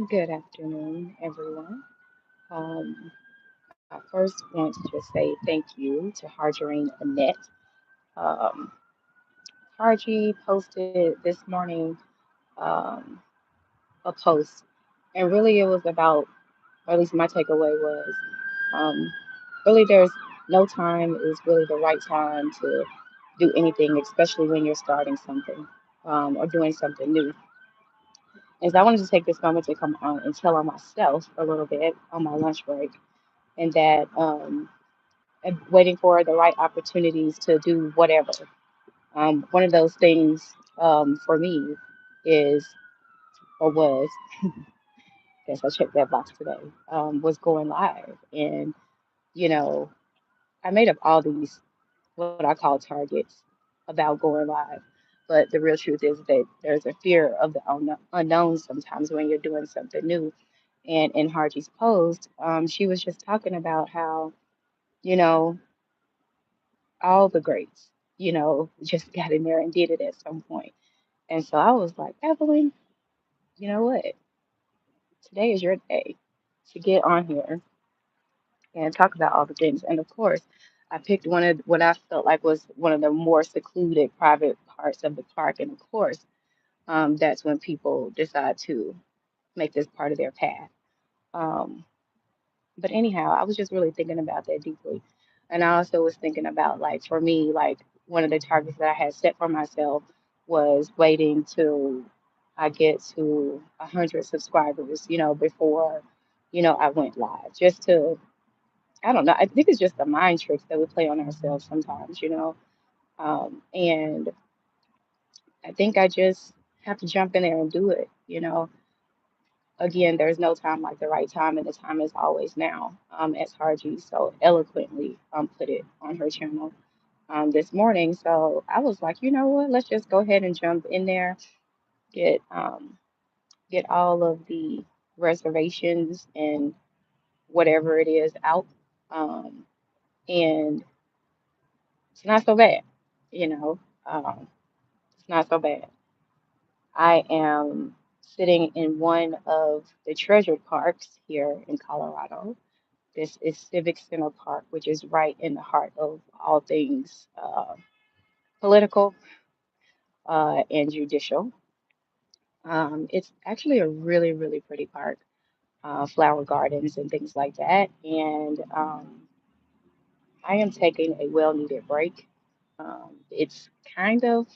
Good afternoon, everyone. Um, I first want to just say thank you to Harjarine Annette. Um, Harji posted this morning um, a post, and really it was about, or at least my takeaway was, um, really there's no time is really the right time to do anything, especially when you're starting something or doing something new. And so I wanted to take this moment to come out and tell on myself a little bit on my lunch break, and that and waiting for the right opportunities to do whatever. One of those things for me is or was, guess I checked that box today, was going live. And, you know, I made up all these what I call targets about going live. But the real truth is that there's a fear of the unknown sometimes when you're doing something new. And in Harji's post, she was just talking about how, you know, all the greats, just got in there and did it at some point. And so I was like, Evelyn, you know what? Today is your day to get on here and talk about all the things. And of course, I picked one of what I felt like was one of the more secluded private parts of the park. And of course, that's when people decide to make this part of their path. Um, but anyhow, I was just really thinking about that deeply. And I also was thinking about, like, for me, like, one of the targets that I had set for myself was waiting till I get to 100 subscribers, before, I went live. Just to, I don't know, I think it's just the mind tricks that we play on ourselves sometimes. And I think I just have to jump in there and do it. Again, there's no time like the right time, and the time is always now, as Harji so eloquently put it on her channel this morning. So I was like, you know what? Let's just go ahead and jump in there, get get all of the reservations and whatever it is out, um, and it's not so bad, you know. It's not so bad. I am sitting in one of the treasured parks here in Colorado. This is Civic Center Park, which is right in the heart of all things political and judicial. It's actually a really, really pretty park, flower gardens and things like that. And I am taking a well-needed break. It's kind of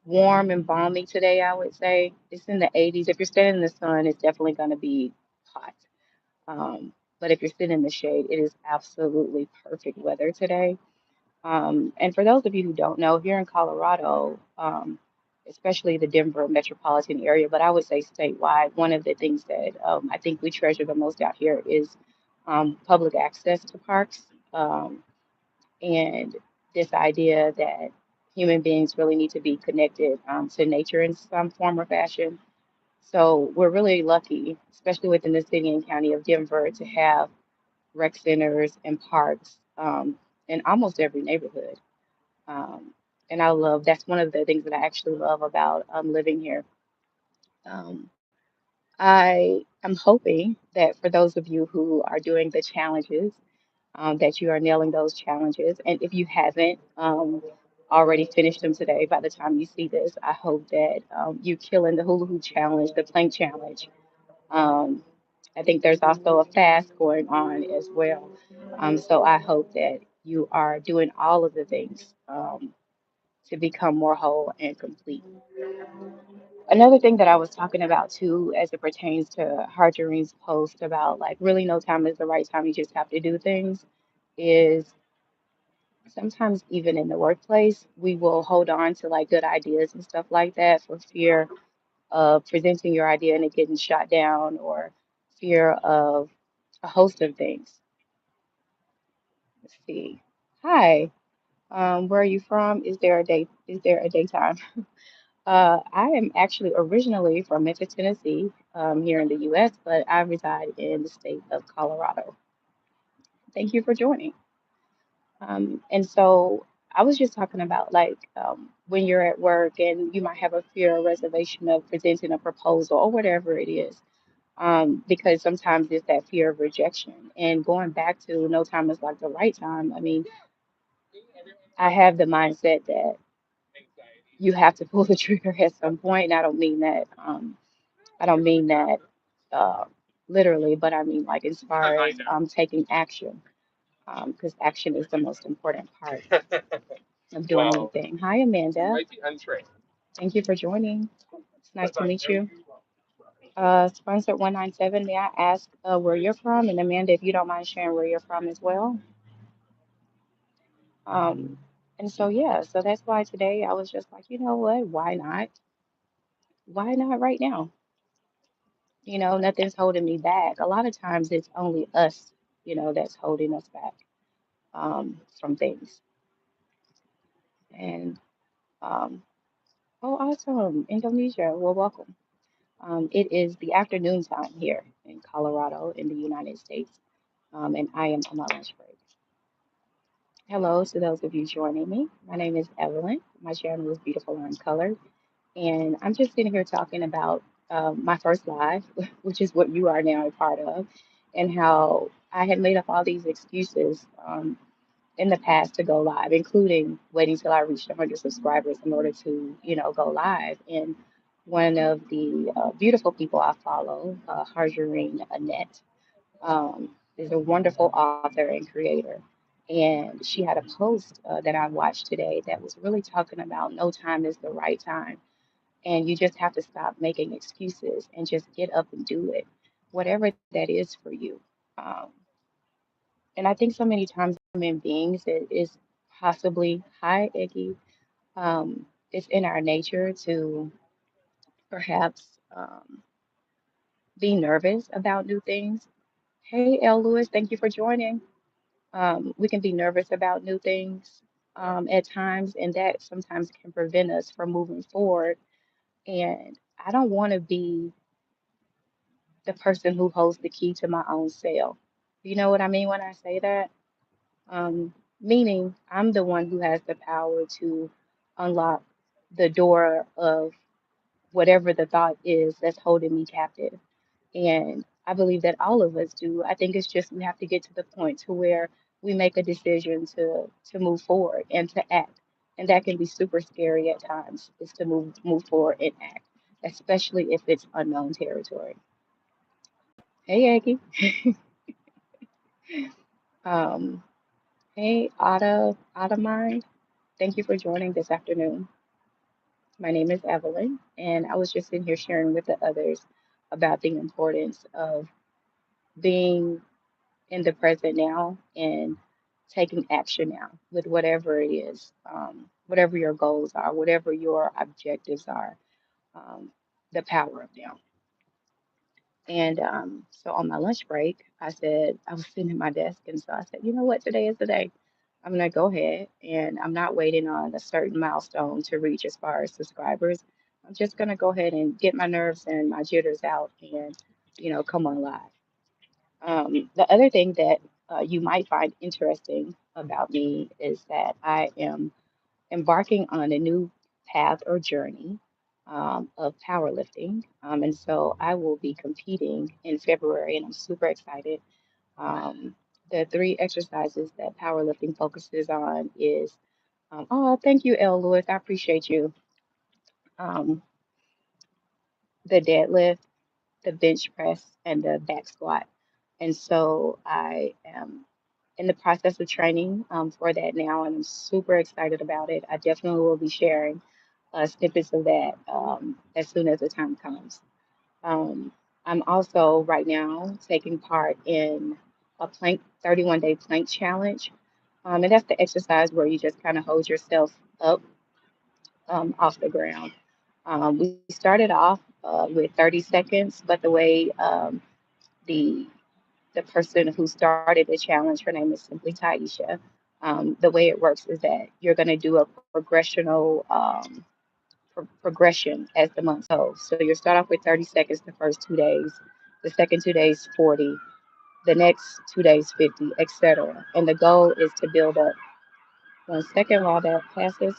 warm and balmy today, I would say. It's in the 80s. If you're standing in the sun, it's definitely going to be hot. But if you're sitting in the shade, it is absolutely perfect weather today. And for those of you who don't know, here in Colorado, especially the Denver metropolitan area, but I would say statewide, one of the things that I think we treasure the most out here is public access to parks, and this idea that human beings really need to be connected to nature in some form or fashion. So we're really lucky, especially within the city and county of Denver, to have rec centers and parks in almost every neighborhood. Um, and that's one of the things that I actually love about living here. Um, I am hoping that for those of you who are doing the challenges, that you are nailing those challenges. And if you haven't already finished them today, by the time you see this, I hope that you're killing the hula hoop challenge, the plank challenge. Um, I think there's also a fast going on as well. So I hope that you are doing all of the things to become more whole and complete. Another thing that I was talking about too, as it pertains to Harjarine's post about like really no time is the right time, you just have to do things, is sometimes even in the workplace, we will hold on to like good ideas and stuff like that for fear of presenting your idea and it getting shot down, or fear of a host of things. Let's see. Hi, where are you from? Is there a daytime? I am actually originally from Memphis, Tennessee, here in the U.S., but I reside in the state of Colorado. Thank you for joining. And so I was just talking about when you're at work and you might have a fear or reservation of presenting a proposal or whatever it is, because sometimes it's that fear of rejection. And going back to no time is like the right time. I mean, I have the mindset that you have to pull the trigger at some point. And I don't mean that. I don't mean that uh, literally, but I mean like as far as taking action, because action is the most important part of doing anything. Hi, Amanda. Thank you for joining. It's nice to meet you. Sponsored 197, may I ask where you're from? And Amanda, if you don't mind sharing where you're from as well. Um, and so, yeah, so that's why today I was just like, you know what? Why not? Why not right now? Nothing's holding me back. A lot of times it's only us, that's holding us back from things. And, um, oh, awesome. Indonesia. Well, welcome. It is the afternoon time here in Colorado in the United States, and I am on my lunch break. Hello to those of you joining me. My name is Evelyn. My channel is Beautiful.iamcolored, and I'm just sitting here talking about my first live, which is what you are now a part of, and how I had made up all these excuses in the past to go live, including waiting till I reached 100 subscribers in order to, go live. And one of the beautiful people I follow, Harjarine Annette, is a wonderful author and creator. And she had a post that I watched today that was really talking about no time is the right time. And you just have to stop making excuses and just get up and do it, whatever that is for you. Um, and I think so many times human beings, it is possibly, hi, Iggy, it's in our nature to perhaps be nervous about new things. Hey, L. Lewis, thank you for joining. We can be nervous about new things at times, and that sometimes can prevent us from moving forward. And I don't want to be the person who holds the key to my own cell. You know what I mean when I say that? Meaning, I'm the one who has the power to unlock the door of whatever the thought is that's holding me captive. And I believe that all of us do. I think it's just we have to get to the point to where we make a decision to move forward and to act. And that can be super scary at times, is to move forward and act, especially if it's unknown territory. Hey, Aggie. Um, hey, Autumn, thank you for joining this afternoon. My name is Evelyn, and I was just sitting here sharing with the others about the importance of being in the present now and taking action now with whatever it is, whatever your goals are, whatever your objectives are, um, the power of now. And so on my lunch break, I said, I was sitting at my desk, and so I said, you know what, today is the day. I'm going to go ahead and I'm not waiting on a certain milestone to reach as far as subscribers. I'm just going to go ahead and get my nerves and my jitters out and, come on live. The other thing that you might find interesting about me is that I am embarking on a new path or journey of powerlifting. And so I will be competing in February, and I'm super excited. Um, the three exercises that powerlifting focuses on is, oh, thank you, L. Lewis. I appreciate you. Um, the deadlift, the bench press, and the back squat. And so I am in the process of training for that now, and I'm super excited about it. I definitely will be sharing snippets of that as soon as the time comes. Um, I'm also right now taking part in a plank 31-day plank challenge. And that's the exercise where you just kind of hold yourself up off the ground. We started off with 30 seconds, but the way the the person who started the challenge, her name is simply Taisha. The way it works is that you're going to do a progressional. progression as the month goes. So you'll start off with 30 seconds the first 2 days, the second 2 days 40, the next 2 days 50, etc. And the goal is to build up. 1 second while that passes.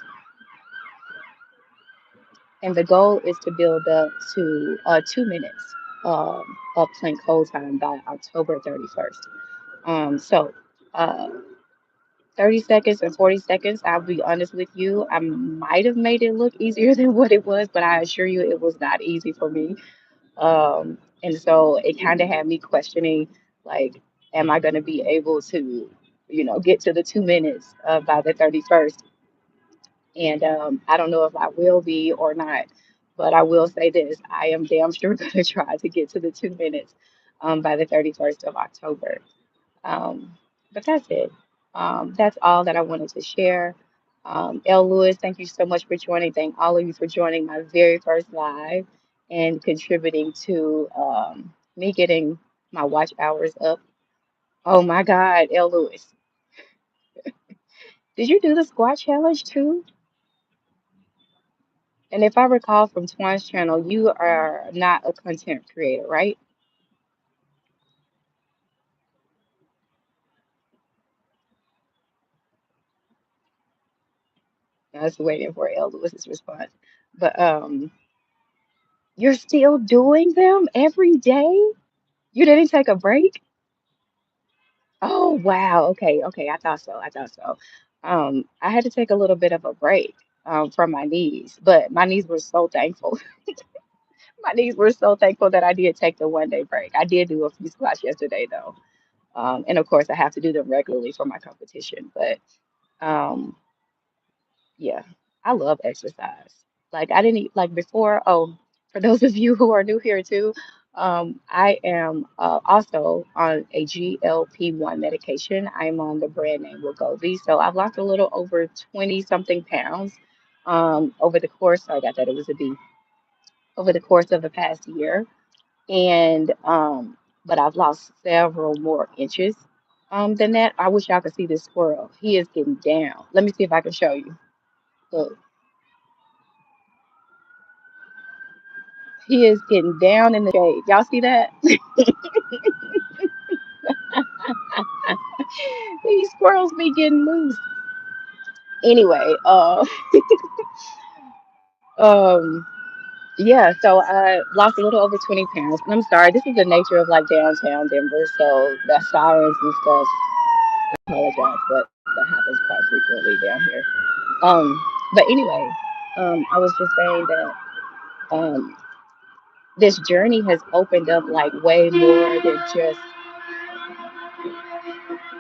And the goal is to build up to 2 minutes um, of plank hold time by October 31st. So uh, 30 seconds and 40 seconds, I'll be honest with you, I might have made it look easier than what it was, but I assure you it was not easy for me. And so it kind of had me questioning, like, am I going to be able to, get to the 2 minutes by the 31st? And I don't know if I will be or not, but I will say this, I am damn sure going to try to get to the 2 minutes by the 31st of October. Um, but that's it. That's all that I wanted to share. L. Lewis, thank you so much for joining. Thank all of you for joining my very first live and contributing to me getting my watch hours up. Oh my God, L. Lewis, did you do the squat challenge too? And if I recall from Twan's channel, you are not a content creator, right? I was waiting for L. Lewis's response. But you're still doing them every day? You didn't take a break? Oh, wow. Okay, okay. I thought so. I thought so. I had to take a little bit of a break from my knees, but my knees were so thankful. My knees were so thankful that I did take the 1 day break. I did do a few squats yesterday though. And of course I have to do them regularly for my competition, but um yeah, I love exercise. Like I didn't like before. Oh, for those of you who are new here too, I am also on a GLP-1 medication. I'm on the brand name Wegovy. So I've lost a little over 20 something pounds over the course. Sorry about that. It was a B. Over the course of the past year, and but I've lost several more inches than that. I wish y'all could see this squirrel. He is getting down. Let me see if I can show you. Look. He is getting down in the shade. Y'all see that? These squirrels be getting loose. Anyway, um, yeah, so I lost a little over 20 pounds. And I'm sorry, this is the nature of like downtown Denver, so the sirens and stuff. I apologize, but that happens quite frequently down here. Um, but anyway, I was just saying that this journey has opened up like way more than just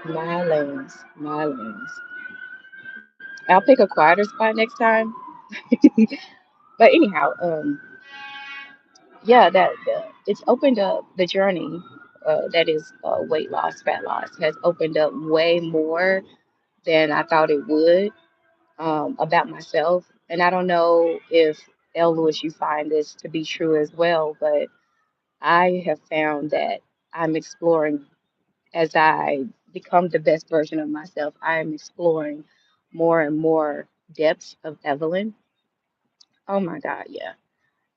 my lanes, my lanes. I'll pick a quieter spot next time. But anyhow, yeah, it's opened up the journey that is weight loss, fat loss has opened up way more than I thought it would about myself. And I don't know if L. Lewis, you find this to be true as well, but I have found that I'm exploring as I become the best version of myself. I am exploring more and more depths of Evelyn. Oh my God, yeah.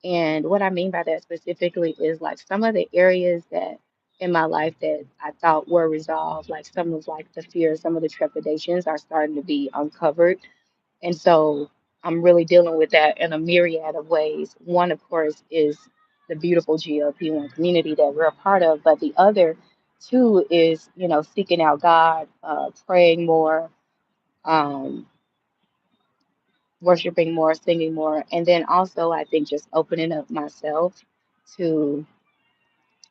And what I mean by that specifically is like some of the areas that in my life that I thought were resolved, like some of like the fears, some of the trepidations are starting to be uncovered. And so I'm really dealing with that in a myriad of ways. One, of course, is the beautiful GLP-1 community that we're a part of, but the other two is, seeking out God, praying more, um, worshiping more, singing more, and then also I think just opening up myself to,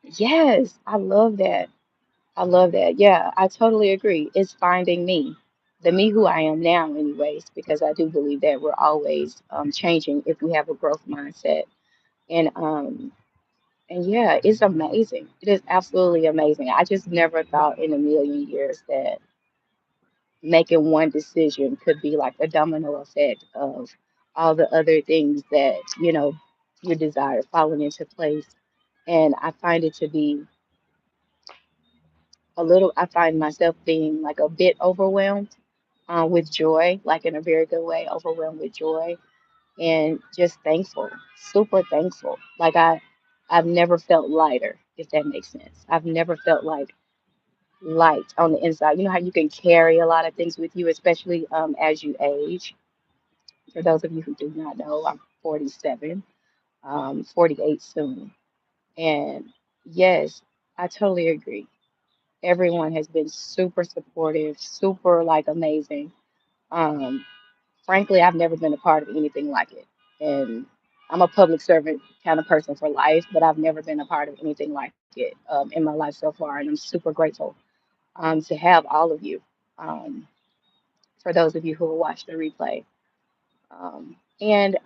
yes, I love that. I love that. Yeah, I totally agree. It's finding me, the me who I am now, anyways, because I do believe that we're always changing if we have a growth mindset. And and yeah, it's amazing. It is absolutely amazing. I just never thought in a million years that making one decision could be like a domino effect of all the other things that, you desire falling into place. And I find it to be I find myself being like a bit overwhelmed with joy, like in a very good way, overwhelmed with joy. and just thankful, super thankful. I've never felt lighter, if that makes sense. I've never felt like light on the inside. You know how you can carry a lot of things with you, especially as you age. For those of you who do not know, I'm 47, 48 soon. And yes, I totally agree. Everyone has been super supportive, super like amazing. Um, Frankly, I've never been a part of anything like it. And I'm a public servant kind of person for life, but I've never been a part of anything like it in my life so far. And I'm super grateful to have all of you. Um, for those of you who will watch the replay. And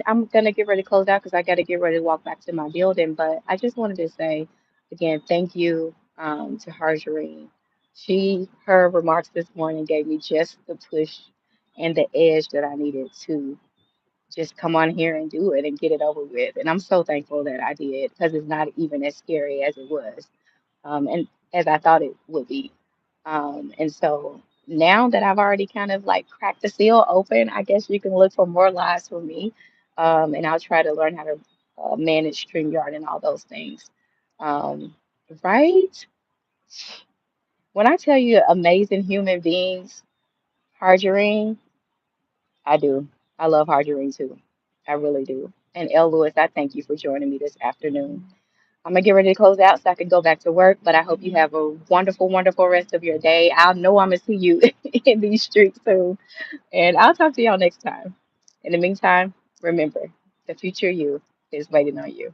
I'm gonna get ready to close out because I got to get ready to walk back to my building. But I just wanted to say again, thank you to Harjureen. Her remarks this morning gave me just the push and the edge that I needed to just come on here and do it and get it over with. And I'm so thankful that I did because it's not even as scary as it was, and as I thought it would be. And so now that I've already kind of like cracked the seal open, I guess you can look for more lives from me. And I'll try to learn how to manage StreamYard and all those things. Um, right? When I tell you amazing human beings, Harjureen, I do. I love Harjureen too. I really do. And El Lewis, I thank you for joining me this afternoon. I'm gonna get ready to close out so I can go back to work, but I hope you have a wonderful, wonderful rest of your day. I know I'm gonna see you in these streets soon, and I'll talk to y'all next time. In the meantime, remember, the future you is waiting on you.